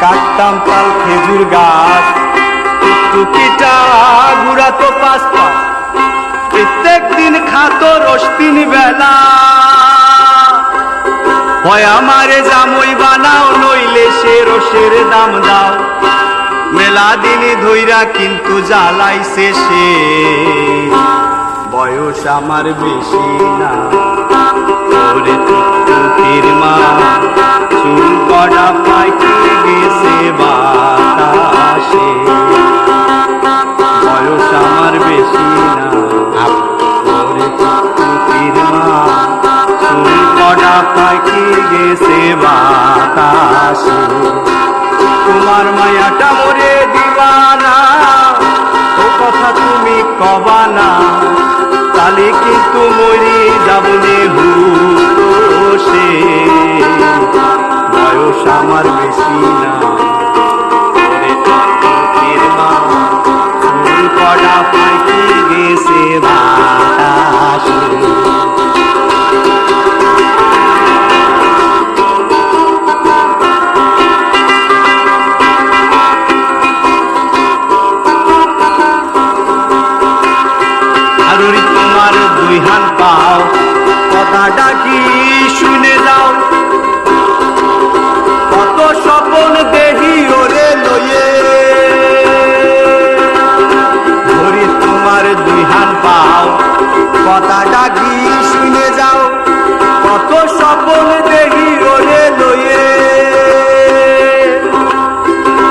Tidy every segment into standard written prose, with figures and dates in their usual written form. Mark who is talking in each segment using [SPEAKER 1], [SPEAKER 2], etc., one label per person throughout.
[SPEAKER 1] কাটতাম তাল খেজুর গাছ, টুকিটা ঘুরাতো পাঁচ পাঁচ, প্রত্যেক দিন খাতো রস 3 বেলা। হয় আমারে জামই বানাও, নইলে সে রসের দাম দাও। মেলা দিনই ধইরা কিন্তু জ্বালাইছে সে, বয়স আমার বেশি না। ওরে টুকটুকির মা, চুল কড়া পাইকে গেছে বাতাসে, বয়স আমার বেশি না। ওরে টুকটুকির মা, চুল কড়া পাইকে গেছে বাতাসে। তোমার মায়াটা মোরে দিবানা, ও কথা তুমি কবানা, তাহলে কিন্তু মরি যাবনে হুসে, বয়স আমার বেশি না। ওরে টুকটুকির মা, চুল কড়া পাইকে গেছে বাতাসে। তোমার 2 হাত পাও, কথা ডাকি শুনে যাও। কত স্বপন দেহি ওরে লয়ে, ধরি তোমার 2 হাত পাও, কথা ডাকি শুনে যাও। কত স্বপন দেহি ওরে লয়ে,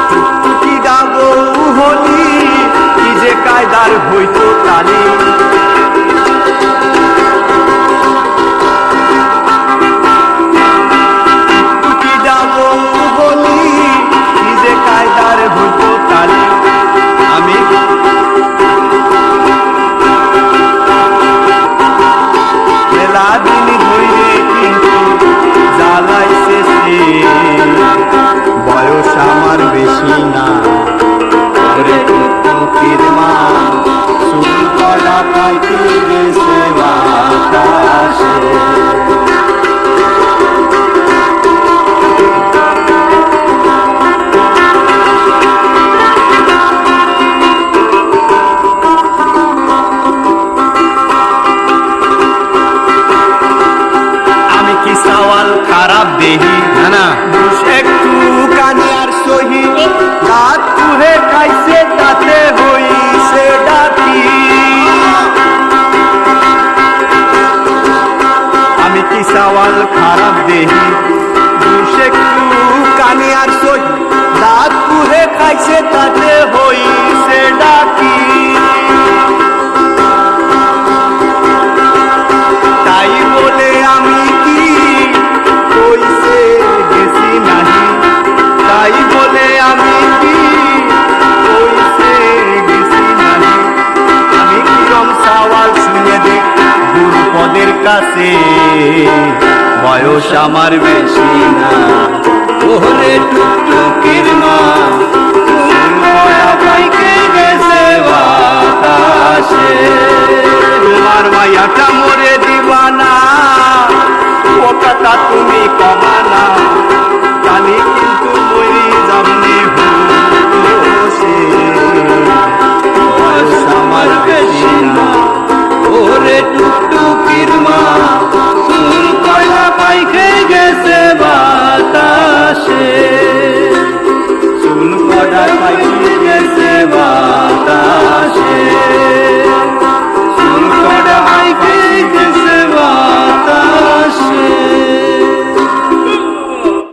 [SPEAKER 1] টুকটুকি গাবো হলি, কি যে কায়দার হইতো তালি। বয়স আমার বেশি না। ওরে টুকটুকির মা, চুল কড়া পাইকে গেছে বাতাসে। আমি কি সওয়াল খারাপ দেহি না, একটু কানে আর সহি, রাত তুহে খাইছে তাতে হইছে ডাকি। আমি কি সওয়াল খারাপ দেহি, একটু কানে আর সহি, রাত তুহে খাইছে তাতে হইছে ডাকি। তাই বলে আমি কি কইছে গেছি নাহি, তাই বলে আমি কি কইছে গেছি নাহি। আমি কিরম সওয়াল শুনে দেখ গুরুপদের কাছে, বয়স আমার বেশি না। ওরে টুকটুকির মা, চুল কড়া পাইকে গেছে বাতাসে। তোমার মায়াটা মোরে দিবানা, ও কথা তুমি কবানা, জানি কি